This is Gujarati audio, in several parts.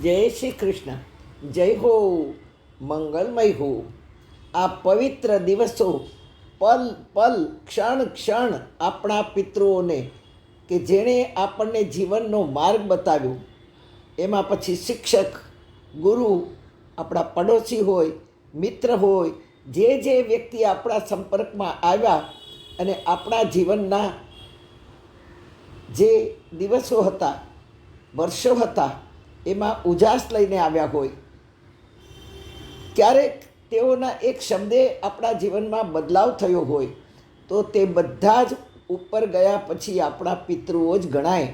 જય શ્રી કૃષ્ણ. જય હો, મંગલમય હો. આ પવિત્ર દિવસો પલ પલ ક્ષણ ક્ષણ આપણા પિતૃઓને કે જેણે આપણને જીવનનો માર્ગ બતાવ્યો, એમાં પછી શિક્ષક, ગુરુ, આપણા પડોશી હોય, મિત્ર હોય, જે વ્યક્તિ આપણા સંપર્કમાં આવ્યા અને આપણા જીવનના જે દિવસો હતા, વર્ષો હતા, એમાં ઉજાસ લઈને આવ્યા હોય. ક્યારેક તેઓના એક શબ્દે આપણા જીવનમાં બદલાવ થયો હોય, તો તે બધા જ ઉપર ગયા પછી આપણા પિતૃઓ જ ગણાય.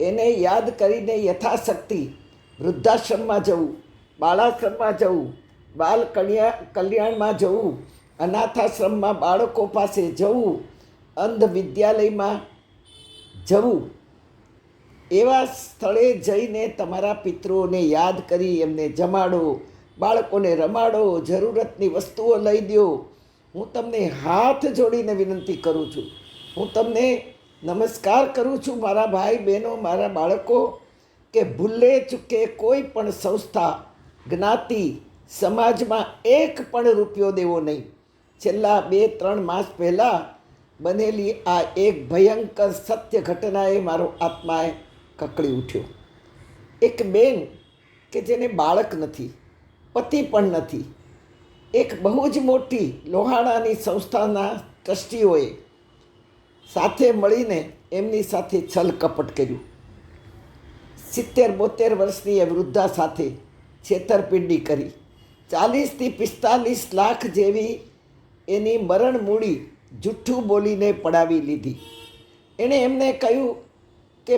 એને યાદ કરીને યથાશક્તિ વૃદ્ધાશ્રમમાં જવું, બાળાશ્રમમાં જવું, બાલ કલ્યાણમાં જવું, અનાથાશ્રમમાં બાળકો પાસે જવું, અંધ વિદ્યાલયમાં જવું, એવા સ્થળે જઈને તમારા પિતૃઓને યાદ કરી એમને જમાડો, બાળકોને રમાડો, જરૂરતની વસ્તુઓ લઈ દો. હું તમને હાથ જોડીને વિનંતી કરું છું, હું તમને નમસ્કાર કરું છું મારા ભાઈ બહેનો, મારા બાળકો, કે ભૂલે ચૂકે કોઈ પણ સંસ્થા, જ્ઞાતિ, સમાજમાં એક પણ રૂપિયો દેવો નહીં. છેલ્લા 2-3 માસ પહેલાં બનેલી આ એક ભયંકર સત્ય ઘટનાએ મારો આત્માએ કકળી ઉઠ્યો. એક બેન કે જેને બાળક નથી, પતિ પણ નથી, એક બહુ જ મોટી લોહાણાની સંસ્થાના ટ્રસ્ટીઓએ સાથે મળીને એમની સાથે છલ કપટ કર્યું. 70-72 વર્ષની એ વૃદ્ધા સાથે છેતરપિંડી કરી. 40-45 લાખ જેવી એની મરણ મૂડી જૂઠ્ઠું બોલીને પડાવી લીધી. એણે એમને કહ્યું કે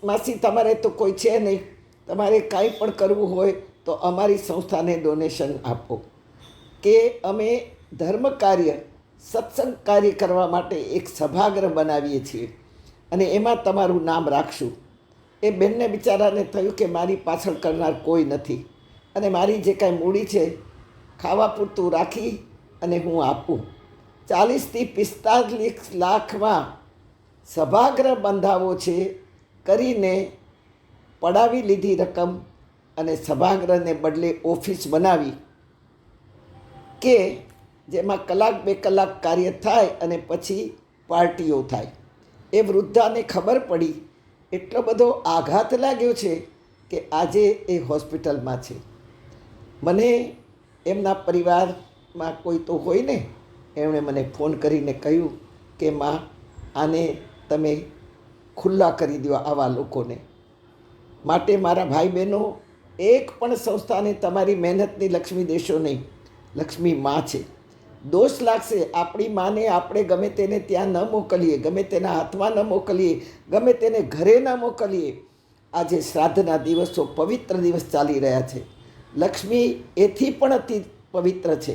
માસી તમારે તો કોઈ છે નહીં, તમારે કાંઈ પણ કરવું હોય તો અમારી સંસ્થાને ડોનેશન આપો, કે અમે ધર્મ કાર્ય, સત્સંગ કાર્ય કરવા માટે એક સભાગૃહ બનાવીએ છીએ અને એમાં તમારું નામ રાખશું. એ બેનને બિચારાને થયું કે મારી પાછળ કરનાર કોઈ નથી અને મારી જે કાંઈ મૂડી છે ખાવા પૂરતું રાખી અને હું આપું. 40-45 લાખમાં સભાગૃહ બંધાવો છે કરીને પડાવી લીધી રકમ અને સભાગૃહને બદલે ઓફિસ બનાવી કે જેમાં 1-2 કલાક કાર્ય થાય અને પછી પાર્ટીઓ થાય. એ વૃદ્ધાને ખબર પડી, એટલો બધો આઘાત લાગ્યો છે કે આજે એ હોસ્પિટલમાં છે. મને એમના પરિવારમાં કોઈ તો હોય ને, એમણે મને ફોન કરીને કહ્યું કે માં, આને તમે ખુલ્લા કરી દો આવા લોકોને. માટે મારા ભાઈ બહેનો, એક પણ સંસ્થાને તમારી મહેનતની લક્ષ્મી દેશો નહીં. લક્ષ્મી માં છે. દોષ લાગશે આપણી માને આપણે ગમે તેને ત્યાં ન મોકલીએ, ગમે તેના હાથમાં ન મોકલીએ, ગમે તેને ઘરે ન મોકલીએ. આજે શ્રાદ્ધના દિવસો, પવિત્ર દિવસ ચાલી રહ્યા છે. લક્ષ્મી એથી પણ અતિ પવિત્ર છે.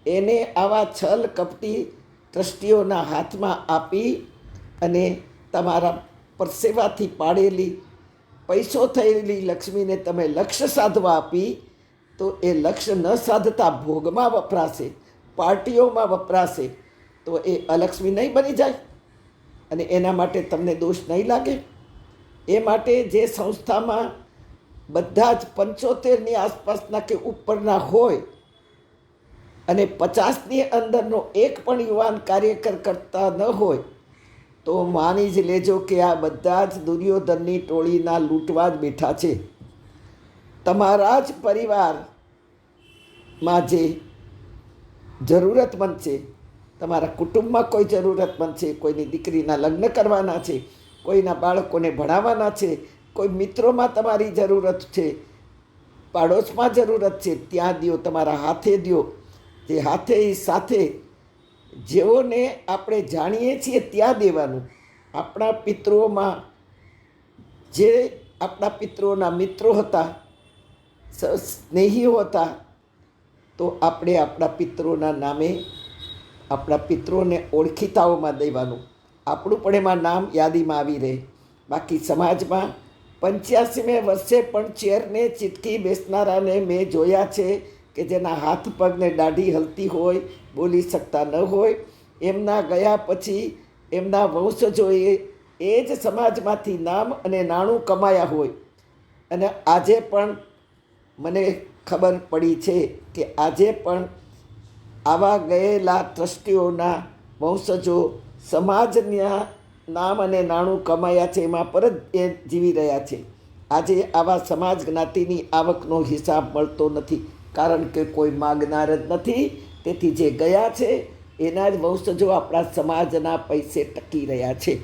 એને આવા છલ કપટી ટ્રસ્ટીઓના હાથમાં આપી અને તમારા પરસેવાથી પાડેલી, પૈસો થયેલી લક્ષ્મીને તમે લક્ષ્ય સાધવા આપી, તો એ લક્ષ્ય ન સાધતા ભોગમાં વપરાશે, પાર્ટીઓમાં વપરાશે, તો એ અલક્ષ્મી નહીં બની જાય અને એના માટે તમને દોષ નહીં લાગે? એ માટે જે સંસ્થામાં બધા જ 75ની આસપાસના કે ઉપરના હોય અને 50ની અંદરનો એક પણ યુવાન કાર્યકર કરતા ન હોય, તો માની જ લેજો કે આ બધા જ દુર્યોધનની ટોળીના લૂંટવા જ બેઠા છે. તમારા જ પરિવારમાં જે જરૂરતમંદ છે, તમારા કુટુંબમાં કોઈ જરૂરતમંદ છે, કોઈની દીકરીના લગ્ન કરવાના છે, કોઈના બાળકોને ભણાવવાના છે, કોઈ મિત્રોમાં તમારી જરૂરત છે, પાડોશમાં જરૂરત છે, ત્યાં દ્યો, તમારા હાથે દ્યો. જે હાથે એ સાથે જેઓને આપણે જાણીએ છીએ ત્યાં દેવાનું. આપણા પિતૃઓમાં જે આપણા પિતૃઓના મિત્રો હતા, સ્નેહીઓ હતા, તો આપણે આપણા પિતૃઓના નામે આપણા પિતૃઓને ઓળખીતાઓમાં દેવાનું. આપણું પણ એમાં નામ યાદીમાં આવી રહે. બાકી સમાજમાં 85મે વર્ષે પણ ચેરને ચીટકી બેસનારાને મેં જોયા છે કે જેના હાથ પગને દાઢી હલતી હોય, બોલી શકતા ન હોય. એમના ગયા પછી એમના વંશજોએ એ જ સમાજમાંથી નામ અને નાણું કમાયા હોય અને આજે પણ મને ખબર પડી છે કે આજે પણ આવા ગયેલા ટ્રસ્ટીઓના વંશજો સમાજના નામ અને નાણું કમાયા છે એમાં પરત એ જીવી રહ્યા છે. આજે આવા સમાજ જ્ઞાતિની આવકનો હિસાબ મળતો નથી, કારણ કે કોઈ માગનાર જ નથી. તેથી જે ગયા છે એના જ વંશજો આપણા સમાજના પૈસે ટકી રહ્યા છે.